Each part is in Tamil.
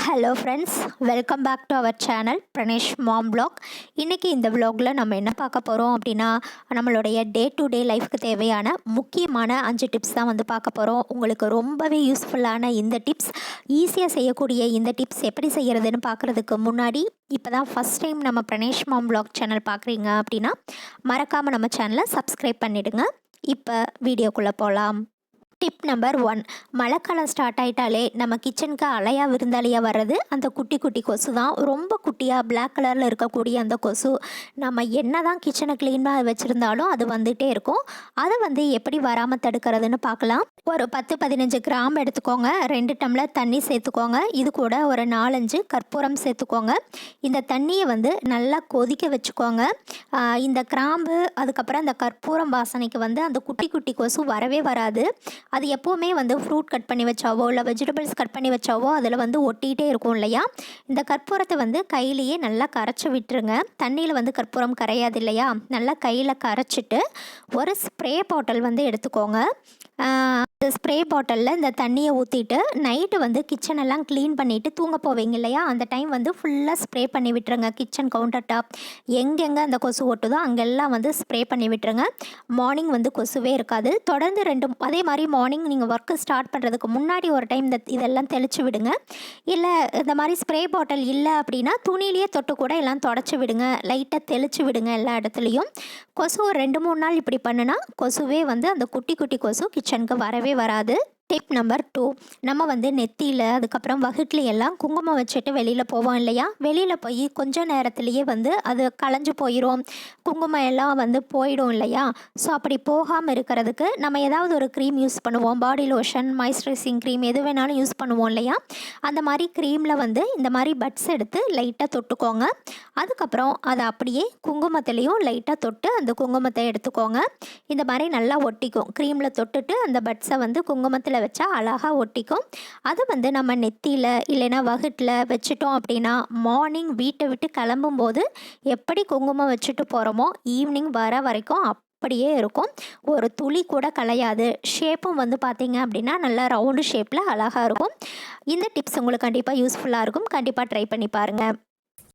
Hello friends, welcome back to our channel Pranesh mom vlog. இன்றைக்கி இந்த vlogல நம்ம என்ன பார்க்க போகிறோம் அப்படின்னா, நம்மளுடைய டே டு டே லைஃப்க்கு தேவையான முக்கியமான 5 டிப்ஸ் தான் வந்து பார்க்க போகிறோம். உங்களுக்கு ரொம்பவே யூஸ்ஃபுல்லான இந்த டிப்ஸ், ஈஸியாக செய்யக்கூடிய இந்த டிப்ஸ் எப்படி செய்கிறதுன்னு பார்க்குறதுக்கு முன்னாடி, இப்போ தான் ஃபஸ்ட் டைம் நம்ம Pranesh மாம் vlog சேனல் பார்க்குறீங்க அப்படின்னா மறக்காமல் நம்ம சேனலை சப்ஸ்கிரைப் பண்ணிவிடுங்க. இப்போ வீடியோக்குள்ளே போகலாம். டிப் நம்பர் 1, மழைக்காலம் ஸ்டார்ட் ஆகிட்டாலே நம்ம கிச்சனுக்கு அலையா விருந்தாளியாக வர்றது அந்த குட்டி குட்டி கொசு தான். ரொம்ப குட்டியாக பிளாக் கலரில் இருக்கக்கூடிய அந்த கொசு நம்ம என்ன தான் கிச்சனை க்ளீனாக வச்சுருந்தாலும் அது வந்துகிட்டே இருக்கும். அதை வந்து எப்படி வராமல் தடுக்கிறதுன்னு பார்க்கலாம். ஒரு 10-15 கிராம் எடுத்துக்கோங்க, 2 டம்ளர் தண்ணி சேர்த்துக்கோங்க, இது கூட ஒரு 4-5 கற்பூரம் சேர்த்துக்கோங்க. இந்த தண்ணியை வந்து நல்லா கொதிக்க வச்சுக்கோங்க. இந்த கிராம்பு அதுக்கப்புறம் அந்த கற்பூரம் வாசனைக்கு வந்து அந்த குட்டி குட்டி கொசு வரவே வராது. அது எப்போவுமே வந்து ஃப்ரூட் கட் பண்ணி வச்சாவோ இல்லை வெஜிடபிள்ஸ் கட் பண்ணி வச்சாவோ அதில் வந்து ஒட்டிகிட்டே இருக்கும் இல்லையா. இந்த கற்பூரத்தை வந்து கையிலேயே நல்லா கரைச்சி விட்டுருங்க. தண்ணியில் வந்து கற்பூரம் கரையாது இல்லையா, நல்லா கையில் கரைச்சிட்டு ஒரு ஸ்ப்ரே பாட்டில் வந்து எடுத்துக்கோங்க. இந்த ஸ்ப்ரே பாட்டிலில் இந்த தண்ணியை ஊற்றிட்டு நைட்டு வந்து கிச்சனெல்லாம் க்ளீன் பண்ணிவிட்டு தூங்க போவீங்க இல்லையா, அந்த டைம் வந்து ஃபுல்லாக ஸ்ப்ரே பண்ணி விட்டுருங்க. கிச்சன் கவுண்டர் டாப் எங்கெங்கே அந்த கொசு ஒட்டுதோ அங்கெல்லாம் வந்து ஸ்ப்ரே பண்ணி விட்டுருங்க. மார்னிங் வந்து கொசுவே இருக்காது. தொடர்ந்து அதே மாதிரி மார்னிங் நீங்கள் ஒர்க்கு ஸ்டார்ட் பண்ணுறதுக்கு முன்னாடி ஒரு டைம் இதெல்லாம் தெளித்து விடுங்க. இல்லை இந்த மாதிரி ஸ்ப்ரே பாட்டில் இல்லை அப்படின்னா துணியிலேயே தொட்டு கூட எல்லாம் தொடச்சி விடுங்க, லைட்டாக தெளித்து விடுங்க எல்லா இடத்துலையும். கொசு ஒரு 2-3 நாள் இப்படி பண்ணுனா கொசுவே வந்து அந்த குட்டி குட்டி கொசு கிச்சனுக்கு வரவே வராது. டிப் நம்பர் 2, நம்ம வந்து நெத்தியில் அதுக்கப்புறம் வகுட்டில் எல்லாம் குங்குமம் வச்சுட்டு வெளியில் போவோம் இல்லையா, வெளியில் போய் கொஞ்சம் நேரத்துலேயே வந்து அது களைஞ்சு போயிடும், குங்குமம் எல்லாம் வந்து போயிடும் இல்லையா. ஸோ அப்படி போகாமல் இருக்கிறதுக்கு நம்ம ஏதாவது ஒரு க்ரீம் யூஸ் பண்ணுவோம், பாடி லோஷன், மாய்ஸ்சரைசிங் க்ரீம் எது வேணாலும் யூஸ் பண்ணுவோம் இல்லையா. அந்த மாதிரி க்ரீமில் வந்து இந்த மாதிரி பட்ஸ் எடுத்து லைட்டாக தொட்டுக்கோங்க. அதுக்கப்புறம் அதை அப்படியே குங்குமத்துலேயும் லைட்டாக தொட்டு அந்த குங்குமத்தை எடுத்துக்கோங்க. இந்த மாதிரி நல்லா ஒட்டிக்கும். க்ரீமில் தொட்டுட்டு அந்த பட்ஸை வந்து குங்குமத்தில் வச்சா அழகாக ஒட்டிக்கும். அது வந்து நம்ம நெத்தியில் இல்லைன்னா வகுட்டில் வச்சுட்டோம் அப்படின்னா மார்னிங் வீட்டை விட்டு கிளம்பும்போது எப்படி குங்குமம் வச்சுட்டு போகிறோமோ ஈவினிங் வர வரைக்கும் அப்படியே இருக்கும். ஒரு துளி கூட கலையாது. ஷேப்பும் வந்து பார்த்திங்க அப்படின்னா நல்லா ரவுண்டு ஷேப்பில் அழகாக இருக்கும். இந்த டிப்ஸ் உங்களுக்கு கண்டிப்பாக யூஸ்ஃபுல்லாக இருக்கும். கண்டிப்பாக ட்ரை பண்ணி பாருங்கள்.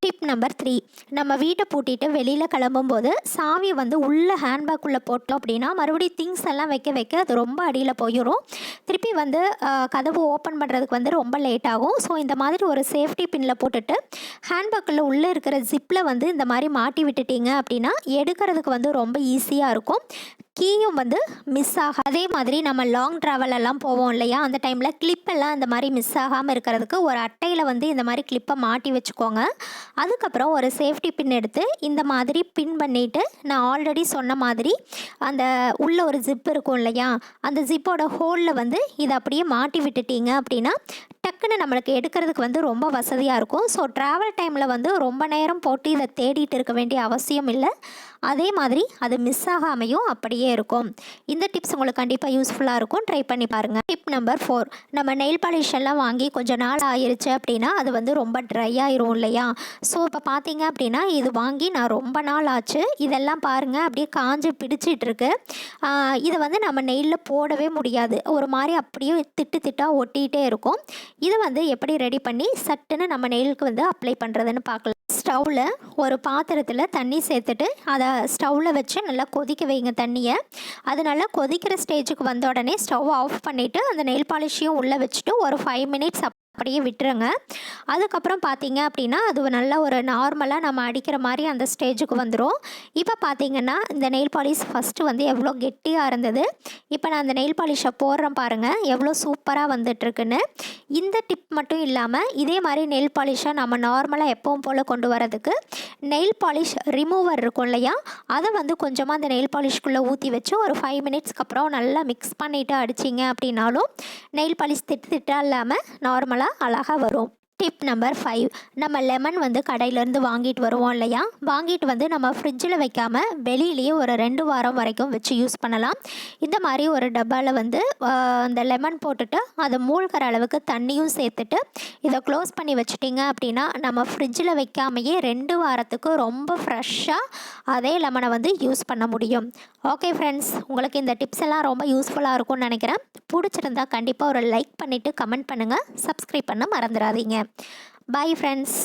டிப் நம்பர் 3, நம்ம வீட்டை பூட்டிட்டு வெளியில் கிளம்பும்போது சாவியை வந்து உள்ளே ஹேண்ட்பேக்குள்ளே போட்டோம் அப்படின்னா மறுபடியும் திங்ஸ் எல்லாம் வைக்க வைக்க அது ரொம்ப அடியில் போயிடும். திருப்பி வந்து கதவு ஓப்பன் பண்ணுறதுக்கு வந்து ரொம்ப லேட் ஆகும். ஸோ இந்த மாதிரி ஒரு சேஃப்டி பின்னில் போட்டுட்டு ஹேண்ட்பேக்கில் உள்ளே இருக்கிற ஜிப்பில் வந்து இந்த மாதிரி மாட்டி விட்டுட்டீங்க அப்படின்னா எடுக்கிறதுக்கு வந்து ரொம்ப ஈஸியாக இருக்கும். கீயும் வந்து மிஸ் ஆகும். அதே மாதிரி நம்ம லாங் ட்ராவலெல்லாம் போவோம் இல்லையா, அந்த டைமில் கிளிப்பெல்லாம் இந்த மாதிரி மிஸ் ஆகாமல் இருக்கிறதுக்கு ஒரு அட்டையில் வந்து இந்த மாதிரி கிளிப்பை மாட்டி வச்சுக்கோங்க. அதுக்கப்புறம் ஒரு சேஃப்டி பின் எடுத்து இந்த மாதிரி பின் பண்ணிவிட்டு நான் ஆல்ரெடி சொன்ன மாதிரி அந்த உள்ள ஒரு ஜிப் இருக்கும் இல்லையா, அந்த ஜிப்போட ஹோலில் வந்து இதை அப்படியே மாட்டி விட்டுட்டீங்க அப்படின்னா டக்குன்னு நம்மளுக்கு எடுக்கிறதுக்கு வந்து ரொம்ப வசதியாக இருக்கும். ஸோ ட்ராவல் டைமில் வந்து ரொம்ப நேரம் போட்டு இதை தேடிட்டு இருக்க வேண்டிய அவசியம் இல்லை. அதே மாதிரி அது மிஸ் ஆகாமையும் அப்படியே இருக்கும். இந்த டிப்ஸ் உங்களுக்கு கண்டிப்பாக யூஸ்ஃபுல்லாக இருக்கும். ட்ரை பண்ணி பாருங்கள். டிப் நம்பர் 4, நம்ம நெயில் பாலிஷ் எல்லாம் வாங்கி கொஞ்சம் நாள் ஆயிருச்சு அப்படின்னா அது வந்து ரொம்ப ட்ரை ஆயிரும் இல்லையா. ஸோ இப்போ பார்த்தீங்க அப்படின்னா இது வாங்கி நான் ரொம்ப நாள் ஆச்சு. இதெல்லாம் பாருங்கள் அப்படியே காஞ்சு பிடிச்சிட்டு இருக்கு. இதை வந்து நம்ம நெயிலில் போடவே முடியாது. ஒரு மாதிரி அப்படியே திட்டாக ஒட்டிகிட்டே இருக்கும். இதை வந்து எப்படி ரெடி பண்ணி சட்டுன்னு நம்ம நெயிலுக்கு வந்து அப்ளை பண்ணுறதுன்னு பார்க்கலாம். ஸ்டவ்வில் ஒரு பாத்திரத்தில் தண்ணி சேர்த்துட்டு அதை ஸ்டவ்வில் வச்சு நல்லா கொதிக்க வைங்க தண்ணியை. அது நல்லா கொதிக்கிற ஸ்டேஜுக்கு வந்த உடனே ஸ்டவ் ஆஃப் பண்ணிவிட்டு அந்த நெயில் பாலிஷையும் உள்ளே வச்சுட்டு ஒரு 5 மினிட்ஸ் அப்படியே விட்டுருங்க. அதுக்கப்புறம் பார்த்தீங்க அப்படின்னா அது நல்லா ஒரு நார்மலாக நம்ம அடிக்கிற மாதிரி அந்த ஸ்டேஜுக்கு வந்துடும். இப்போ பார்த்தீங்கன்னா இந்த நெயில் பாலிஷ் ஃபஸ்ட்டு வந்து எவ்வளோ கெட்டியாக இருந்தது. இப்போ நான் அந்த நெயில் பாலிஷை போடுறேன் பாருங்கள் எவ்வளோ சூப்பராக வந்துட்டுருக்குன்னு. இந்த டிப் மட்டும் இல்லாமல் இதே மாதிரி நெயில் பாலிஷை நம்ம நார்மலாக எப்பவும் போல் கொண்டு வரதுக்கு நெயில் பாலிஷ் ரிமூவர் இருக்கும் இல்லையா, அதை வந்து கொஞ்சமாக அந்த நெயில் பாலிஷ்குள்ளே ஊற்றி வச்சு ஒரு 5 மினிட்ஸ்க்கு அப்புறம் நல்லா மிக்ஸ் பண்ணிவிட்டு அடிச்சிங்க அப்படின்னாலும் நெயில் பாலிஷ் திட்டாக இல்லாமல் நார்மலாக அழகாக வரும். டிப் நம்பர் 5, நம்ம லெமன் வந்து கடையிலேருந்து வாங்கிட்டு வருவோம் இல்லையா, வாங்கிட்டு வந்து நம்ம ஃப்ரிட்ஜில் வைக்காமல் வெளியிலேயே ஒரு 2 வாரம் வரைக்கும் வச்சு யூஸ் பண்ணலாம். இந்த மாதிரி ஒரு டப்பாவில் வந்து அந்த லெமன் போட்டுட்டு அதை மூழ்கிற அளவுக்கு தண்ணியும் சேர்த்துட்டு இதை க்ளோஸ் பண்ணி வச்சுட்டிங்க அப்படின்னா நம்ம ஃப்ரிட்ஜில் வைக்காமையே 2 வாரத்துக்கு ரொம்ப ஃப்ரெஷ்ஷாக அதே லெமனை வந்து யூஸ் பண்ண முடியும். ஓகே ஃப்ரெண்ட்ஸ், உங்களுக்கு இந்த டிப்ஸ் எல்லாம் ரொம்ப யூஸ்ஃபுல்லாக இருக்கும்னு நினைக்கிறேன். பிடிச்சிருந்தா கண்டிப்பாக ஒரு லைக் பண்ணிவிட்டு கமெண்ட் பண்ணுங்கள். சப்ஸ்கிரைப் பண்ண மறந்துடாதீங்க. Bye friends.